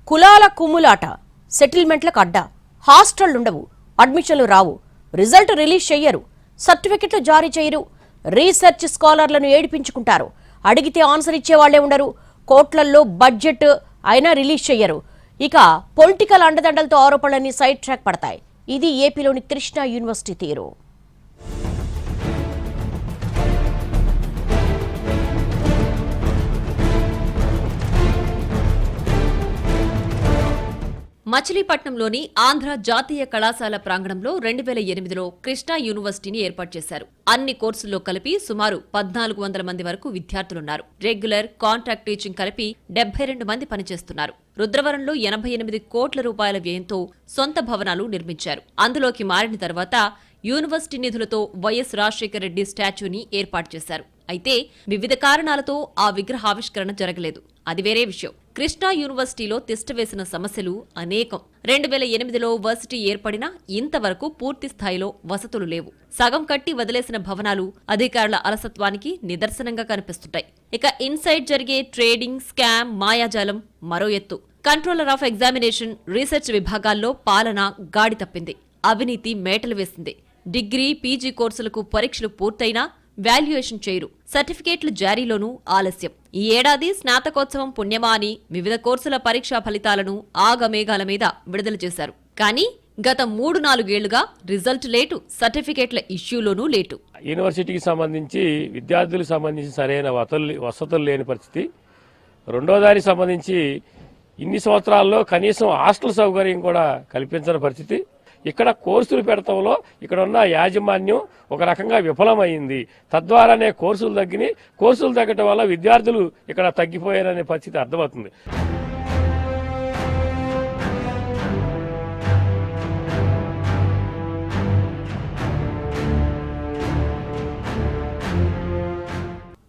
కులాల కుమ్ములాట, సెటిల్మెంట్లకు అడ్డా, హాస్టళ్లుండవు, అడ్మిషన్లు రావు, result release చెయ్యరు, సర్టిఫికెట్లు జారీ చేయరు, రీసెర్చ్ స్కాలర్లను ఏడిపించుకుంటారు, అడిగితే ఆన్సర్ ఇచ్చేవాళ్లే ఉండరు, కోట్లల్లో బడ్జెట్ అయినా రిలీజ్ చెయ్యరు. ఇక పొలిటికల్ అండదండలతో ఆరోపణలన్నీ సైడ్ ట్రాక్ పడతాయి. ఇది ఏపీలోని కృష్ణా యూనివర్సిటీ తీరు. మచిలీపట్నంలోని ఆంధ్ర జాతీయ కళాశాల ప్రాంగణంలో 2008లో కృష్ణా యూనివర్సిటీని ఏర్పాటు చేశారు. అన్ని కోర్సుల్లో కలిపి సుమారు 1400 మంది వరకు విద్యార్థులున్నారు. రెగ్యులర్, కాంట్రాక్ట్ టీచింగ్ కలిపి 72 మంది పనిచేస్తున్నారు. రుద్రవరంలో 88 కోట్ల రూపాయల వ్యయంతో సొంత భవనాలు నిర్మించారు. అందులోకి మారిన తర్వాత యూనివర్సిటీ నిధులతో వైఎస్ రాజశేఖర రెడ్డి స్టాచ్యూని ఏర్పాటు చేశారు. అయితే వివిధ కారణాలతో ఆ విగ్రహావిష్కరణ జరగలేదు. అది వేరే విషయం. కృష్ణా యూనివర్సిటీలో తిష్టవేసిన సమస్యలు అనేకం. 2008లో వర్సిటీ ఏర్పడినా ఇంతవరకు పూర్తి స్థాయిలో వసతులు లేవు. సగం కట్టి వదిలేసిన భవనాలు అధికారుల అలసత్వానికి నిదర్శనంగా కనిపిస్తుంటాయి. ఇక ఇన్సైడ్ జరిగే ట్రేడింగ్, స్కామ్, మాయాజాలం మరో ఎత్తు. కంట్రోలర్ ఆఫ్ ఎగ్జామినేషన్, రీసెర్చ్ విభాగాల్లో పాలన గాడి తప్పింది. అవినీతి మేటలు వేసింది. డిగ్రీ, పీజీ కోర్సులకు పరీక్షలు పూర్తయినా వాల్యుయేషన్ చేయరు. సర్టిఫికేట్ల జారీలోనూ ఆలస్యం. ఈ ఏడాది స్నాతకోత్సవం పుణ్యమా అని వివిధ కోర్సుల పరీక్షా ఫలితాలను ఆగమేఘాల మీద విడుదల చేశారు. కానీ గత 3-4 ఏళ్లుగా రిజల్ట్ లేటు, సర్టిఫికేట్ల ఇష్యూలోనూ లేటు. యూనివర్సిటీకి సంబంధించి విద్యార్థులకు సంబంధించి సరైన వసతులు లేని పరిస్థితి. రెండో దానికి సంబంధించి ఇన్ని సంవత్సరాల్లో కనీసం హాస్టల్ సౌకర్యం కూడా కల్పించని పరిస్థితి. ఇక్కడ కోర్సులు పెడతంలో ఇక్కడ ఉన్న యాజమాన్యం ఒక రకంగా విఫలమైంది. తద్వారానే కోర్సులు తగ్గినాయి. కోర్సులు తగ్గటం వల్ల విద్యార్థులు ఇక్కడ తగ్గిపోయారనే పరిస్థితి అర్థమవుతుంది.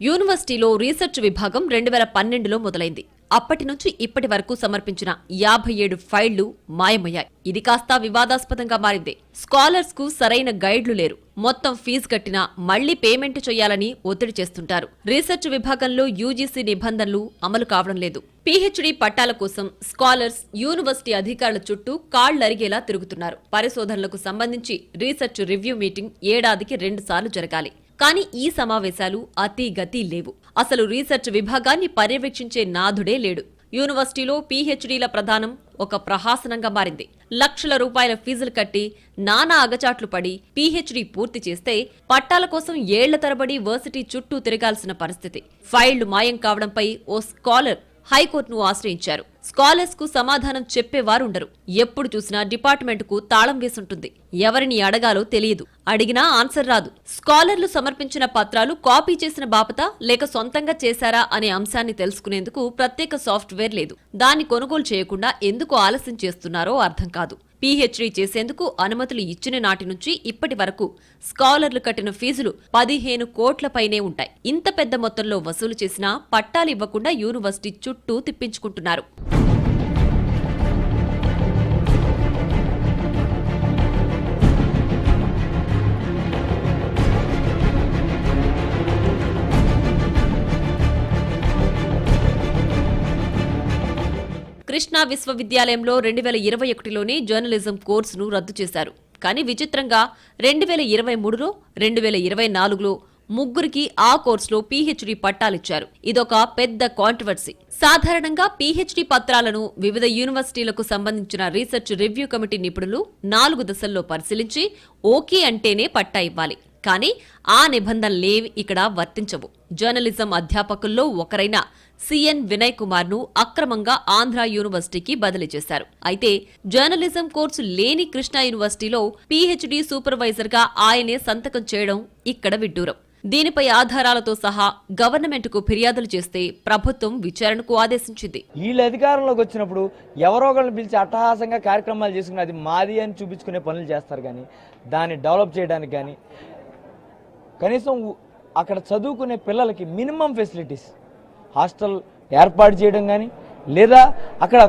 యూనివర్సిటీలో రీసెర్చ్ విభాగం 2012లో మొదలైంది. అప్పటి నుంచి ఇప్పటి వరకు సమర్పించిన 57 ఫైళ్లు మాయమయ్యాయి. ఇది కాస్త వివాదాస్పదంగా మారింది. స్కాలర్స్ కు సరైన గైడ్లు లేరు. మొత్తం ఫీజు కట్టినా మళ్లీ పేమెంట్ చేయాలని ఒత్తిడి చేస్తుంటారు. రీసెర్చ్ విభాగంలో యూజీసీ నిబంధనలు అమలు కావడం లేదు. పీహెచ్డీ పట్టాల కోసం స్కాలర్స్ యూనివర్సిటీ అధికారుల చుట్టూ కాళ్లరిగేలా తిరుగుతున్నారు. పరిశోధనలకు సంబంధించి రీసెర్చ్ రివ్యూ మీటింగ్ ఏడాదికి 2 సార్లు జరగాలి. కానీ ఈ సమావేశాలు అతిగతి లేవు. అసలు రీసెర్చ్ విభాగాన్ని పర్యవేక్షించే నాథుడే లేడు. యూనివర్సిటీలో పీహెచ్డీల ప్రధానం ఒక ప్రహాసనంగా మారింది. లక్షల రూపాయల ఫీజులు కట్టి నానా అగచాట్లు పడి పీహెచ్డీ పూర్తి చేస్తే పట్టాల కోసం ఏళ్ల తరబడి వర్సిటీ చుట్టూ తిరగాల్సిన పరిస్థితి. ఫైళ్లు మాయం కావడంపై ఓ స్కాలర్ హైకోర్టును ఆశ్రయించారు. స్కాలర్స్ కు సమాధానం చెప్పేవారుండరు. ఎప్పుడు చూసినా డిపార్ట్మెంట్ కు తాళం వేసుంటుంది. ఎవరిని అడగాలో తెలియదు. అడిగినా ఆన్సర్ రాదు. స్కాలర్లు సమర్పించిన పత్రాలు కాపీ చేసిన బాపత లేక సొంతంగా చేశారా అనే అంశాన్ని తెలుసుకునేందుకు ప్రత్యేక సాఫ్ట్వేర్ లేదు. దాన్ని కొనుగోలు చేయకుండా ఎందుకు ఆలస్యం చేస్తున్నారో అర్థం కాదు. పీహెచ్డీ చేసేందుకు అనుమతులు ఇచ్చిన నాటి నుంచి ఇప్పటి వరకు స్కాలర్లు కట్టిన ఫీజులు 15 కోట్లపైనే ఉంటాయి. ఇంత పెద్ద మొత్తంలో వసూలు చేసినా పట్టాలు ఇవ్వకుండా యూనివర్సిటీ చుట్టూ తిప్పించుకుంటున్నారు. కృష్ణా విశ్వవిద్యాలయంలో 2021లోనే జర్నలిజం కోర్సును రద్దు చేశారు. కానీ విచిత్రంగా 2023లో, 2024లో ముగ్గురికి ఆ కోర్సులో పీహెచ్డీ పట్టాలిచ్చారు. ఇదొక పెద్ద కాంట్రవర్సీ. సాధారణంగా పీహెచ్డీ పత్రాలను వివిధ యూనివర్సిటీలకు సంబంధించిన రీసెర్చ్ రివ్యూ కమిటీ నిపుణులు 4 దశల్లో పరిశీలించి ఓకే అంటేనే పట్టా ఇవ్వాలి. కానీ ఆ నిబంధనలేవి ఇక్కడ వర్తించవు. జర్నలిజం అధ్యాపకుల్లో ఒకరైన సిఎన్ వినయ్ కుమార్ ను అక్రమంగా ఆంధ్ర యూనివర్సిటీకి బదిలీ చేశారు. అయితే జర్నలిజం కోర్సు లేని కృష్ణా యూనివర్సిటీలో పీహెచ్డీ సూపర్వైజర్ గా ఆయనే సంతకం చేయడం ఇక్కడ విడ్డూరం. దీనిపై ఆధారాలతో సహా గవర్నమెంట్ కు ఫిర్యాదులు చేస్తే ప్రభుత్వం విచారణకు ఆదేశించింది. వీళ్ళు అధికారంలోకి వచ్చినప్పుడు ఎవరో ఒకరిని పిలిచి అట్టహాసంగా కార్యక్రమాలు చేసుకుని అది మాది అని చూపించుకునే పనులు చేస్తారు. కానీ దాన్ని డెవలప్ చేయడానికి కానీ కనీసం అక్కడ చదువుకునే పిల్లలకి మినిమం ఫెసిలిటీస్, హాస్టల్ ఏర్పాటు చేయడం కానీ, లేదా అక్కడ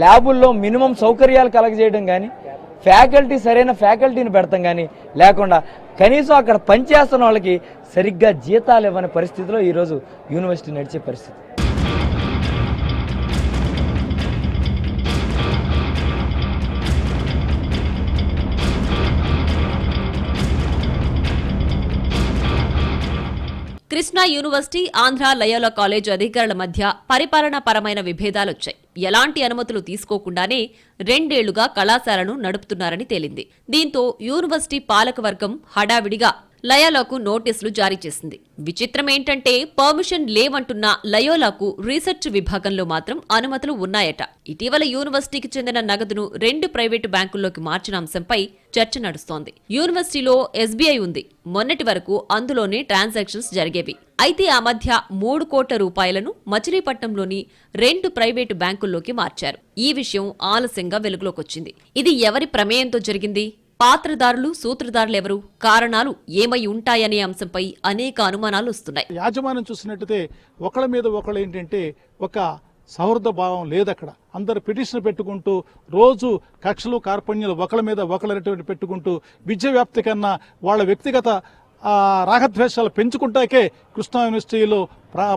ల్యాబుల్లో మినిమం సౌకర్యాలు కలగజేయడం కానీ, ఫ్యాకల్టీ సరైన ఫ్యాకల్టీని పెడతాం కానీ లేకుండా కనీసం అక్కడ పనిచేస్తున్న వాళ్ళకి సరిగ్గా జీతాలు ఇవ్వని పరిస్థితిలో ఈరోజు యూనివర్సిటీ నడిచే పరిస్థితి. Krishna university, Andhra Loyola college అధికారుల మధ్య పరిపాలనాపరమైన విభేదాలొచ్చాయి. ఎలాంటి అనుమతులు తీసుకోకుండానే 2 ఏళ్లుగా కళాశాలను నడుపుతున్నారని తేలింది. దీంతో యూనివర్సిటీ పాలకవర్గం హడావిడిగా లయోలాకు నోటీసులు జారీ చేసింది. విచిత్రమేంటంటే పర్మిషన్ లేవంటున్న లయోలాకు రీసెర్చ్ విభాగంలో మాత్రం అనుమతులు ఉన్నాయట. ఇటీవల యూనివర్సిటీకి చెందిన నగదును 2 ప్రైవేటు బ్యాంకుల్లోకి మార్చిన అంశంపై చర్చ నడుస్తోంది. యూనివర్సిటీలో ఎస్బీఐ ఉంది. మొన్నటి వరకు అందులోనే ట్రాన్సాక్షన్స్ జరిగేవి. అయితే ఆ మధ్య 3 కోట్ల రూపాయలను మచిలీపట్నంలోని 2 ప్రైవేటు బ్యాంకుల్లోకి మార్చారు. ఈ విషయం ఆలస్యంగా వెలుగులోకొచ్చింది. ఇది ఎవరి ప్రమేయంతో జరిగింది? పాత్రదారులు, సూత్రధారులెవరు? కారణాలు ఏమై ఉంటాయనే అంశంపై అనేక అనుమానాలు వస్తున్నాయి. యాజమాన్యం చూసినట్టయితే ఒకళ్ళ మీద ఒకళ్ళు ఏంటంటే ఒక సౌహృద భావం లేదు. అక్కడ అందరు పిటిషన్ పెట్టుకుంటూ రోజు కక్షలు కార్పణ్యాలు ఒకళ్ళ మీద ఒకళ్ళనేటువంటి పెట్టుకుంటూ విద్య వ్యాప్తి కన్నా వాళ్ళ వ్యక్తిగత రాగద్వేషాలు పెంచుకుంటాకే కృష్ణా యూనివర్సిటీలో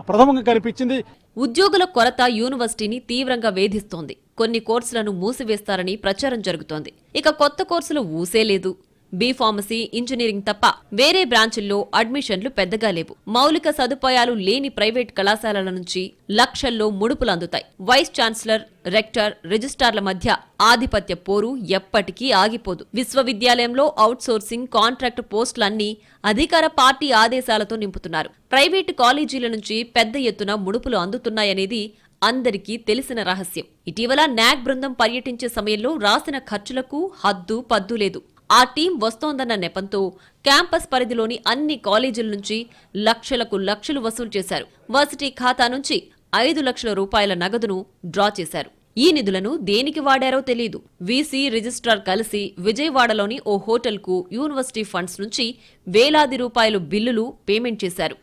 ప్రథమంగా కనిపించింది. ఉద్యోగుల కొరత యూనివర్సిటీని తీవ్రంగా వేధిస్తోంది. కొన్ని కోర్సులను మూసివేస్తారని ప్రచారం జరుగుతోంది. ఇక కొత్త కోర్సులు ఊసేలేదు. బీఫార్మసీ, ఇంజనీరింగ్ తప్ప వేరే బ్రాంచుల్లో అడ్మిషన్లు పెద్దగా లేవు. మౌలిక సదుపాయాలు లేని ప్రైవేట్ కళాశాలల నుంచి లక్షల్లో ముడుపులు అందుతాయి. వైస్ ఛాన్సలర్, రెక్టర్, రిజిస్ట్రార్ల మధ్య ఆధిపత్య పోరు ఎప్పటికీ ఆగిపోదు. విశ్వవిద్యాలయంలో అవుట్సోర్సింగ్, కాంట్రాక్టు పోస్టులన్నీ అధికార పార్టీ ఆదేశాలతో నింపుతున్నారు. ప్రైవేటు కాలేజీల నుంచి పెద్ద ఎత్తున ముడుపులు అందుతున్నాయనేది అందరికీ తెలిసిన రహస్యం. ఇటీవల నాగ్ బృందం పర్యటించే సమయంలో రాసిన ఖర్చులకు హద్దు పద్దు లేదు. ఆ టీం వస్తోందన్న నెపంతో క్యాంపస్ పరిధిలోని అన్ని కాలేజీల నుంచి లక్షలకు లక్షలు వసూలు చేశారు. వర్సిటీ ఖాతా నుంచి 5 లక్షల రూపాయల నగదును డ్రా చేశారు. ఈ నిధులను దేనికి వాడారో తెలియదు. వీసీ, రిజిస్ట్రార్ కలిసి విజయవాడలోని ఓ హోటల్కు యూనివర్సిటీ ఫండ్స్ నుంచి వేలాది రూపాయలు బిల్లులు పేమెంట్ చేశారు.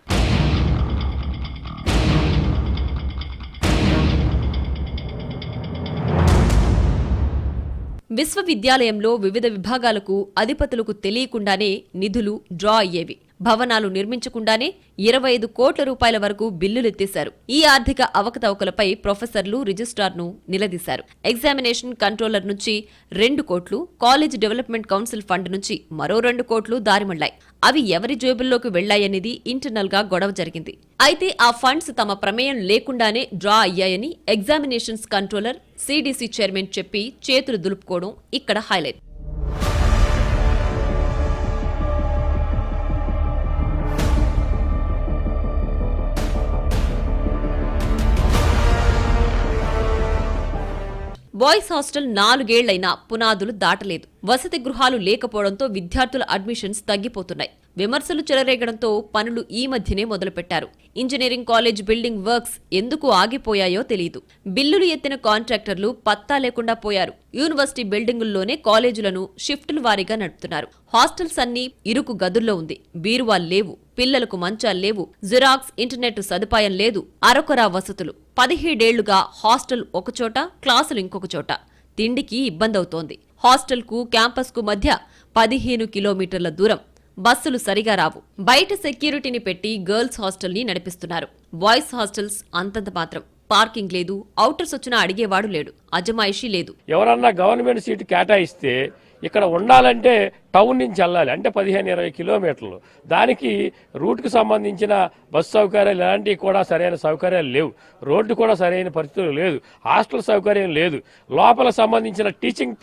విశ్వవిద్యాలయంలో వివిధ విభాగాలకు అధిపతులకు తెలియకుండానే నిధులు డ్రా అయ్యేవి. భవనాలు నిర్మించకుండానే 25 కోట్ల రూపాయల వరకు బిల్లులెత్తేశారు. ఈ ఆర్థిక అవకతవకలపై ప్రొఫెసర్లు, రిజిస్ట్రార్ను నిలదీశారు. ఎగ్జామినేషన్ కంట్రోలర్ నుంచి 2 కోట్లు, కాలేజ్ డెవలప్మెంట్ కౌన్సిల్ ఫండ్ నుంచి మరో 2 కోట్లు దారిమళ్లాయి. అవి ఎవరి జేబుల్లోకి వెళ్లాయనేది ఇంటర్నల్ గా గొడవ జరిగింది. అయితే ఆ ఫండ్స్ తమ ప్రమేయం లేకుండానే డ్రా అయ్యాయని ఎగ్జామినేషన్స్ కంట్రోలర్, సిడిసి చైర్మన్ చెప్పి చేతులు దులుపుకోవడం ఇక్కడ హైలైట్. బాయ్స్ హాస్టల్ 4 ఏళ్లైనా పునాదులు దాటలేదు. వసతి గృహాలు లేకపోవడంతో విద్యార్థుల అడ్మిషన్స్ తగ్గిపోతున్నాయి. విమర్శలు చెలరేగడంతో పనులు ఈ మధ్యనే మొదలుపెట్టారు. ఇంజనీరింగ్ కాలేజ్ బిల్డింగ్ వర్క్స్ ఎందుకు ఆగిపోయాయో తెలియదు. బిల్లులు ఎత్తిన కాంట్రాక్టర్లు పత్తా లేకుండా పోయారు. యూనివర్సిటీ బిల్డింగుల్లోనే కాలేజీలను షిఫ్టుల వారీగా నడుపుతున్నారు. హాస్టల్స్ అన్నీ ఇరుకు గదుల్లో ఉంది. బీరువాలు లేవు, పిల్లలకు మంచాలు లేవు, జిరాక్స్, ఇంటర్నెట్ సదుపాయం లేదు, అరకొరా వసతులు. 17 ఏళ్లుగా హాస్టల్ ఒకచోట, క్లాసులు ఇంకొక చోట. తిండికి ఇబ్బందవుతోంది. హాస్టల్కు, క్యాంపస్కు మధ్య 15 కిలోమీటర్ల దూరం. బస్సులు సరిగా రావు. బయట సెక్యూరిటీని పెట్టి గర్ల్స్ హాస్టల్ని నడిపిస్తున్నారు. బాయ్స్ హాస్టల్స్ అంతంత మాత్రం. పార్కింగ్ లేదు, ఔటర్స్ వచ్చినా అడిగేవాడు లేడు, అజమాయిషీ లేదు. ఎవరన్నా గవర్నమెంట్ సీటు కేటాయిస్తే ఇక్కడ ఉండాలంటే టౌన్ నుంచి వెళ్ళాలి, అంటే 15-20 కిలోమీటర్లు. దానికి రూట్కు సంబంధించిన బస్సు సౌకర్యాలు ఇలాంటివి కూడా సరైన సౌకర్యాలు లేవు. రోడ్డు కూడా సరైన పరిస్థితులు లేదు. హాస్టల్ సౌకర్యం లేదు. లోపల సంబంధించిన టీచింగ్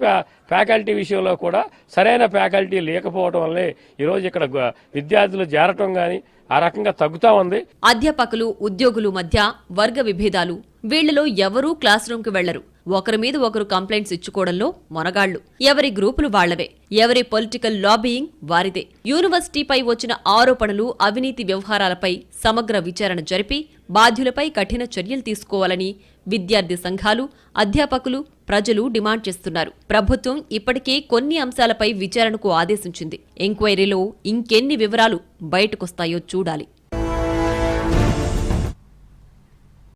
ఫ్యాకల్టీ విషయంలో కూడా సరైన ఫ్యాకల్టీ లేకపోవడం వల్లే ఈరోజు ఇక్కడ విద్యార్థులు చేరటం కానీ ఆ రకంగా తగ్గుతా ఉంది. అధ్యాపకులు, ఉద్యోగులు మధ్య వర్గ విభేదాలు. వీళ్లలో ఎవరూ క్లాస్ రూమ్కి వెళ్లరు. ఒకరి మీద ఒకరు కంప్లైంట్స్ ఇచ్చుకోవడంలో మొనగాళ్లు. ఎవరి గ్రూపులు వాళ్లవే, ఎవరి పొలిటికల్ లాబీయింగ్ వారిదే. యూనివర్సిటీపై వచ్చిన ఆరోపణలు, అవినీతి వ్యవహారాలపై సమగ్ర విచారణ జరిపి బాధ్యులపై కఠిన చర్యలు తీసుకోవాలని విద్యార్థి సంఘాలు, అధ్యాపకులు, ప్రజలు డిమాండ్ చేస్తున్నారు. ప్రభుత్వం ఇప్పటికే కొన్ని అంశాలపై విచారణకు ఆదేశించింది. ఎంక్వైరీలో ఇంకెన్ని వివరాలు బయటకొస్తాయో చూడాలి.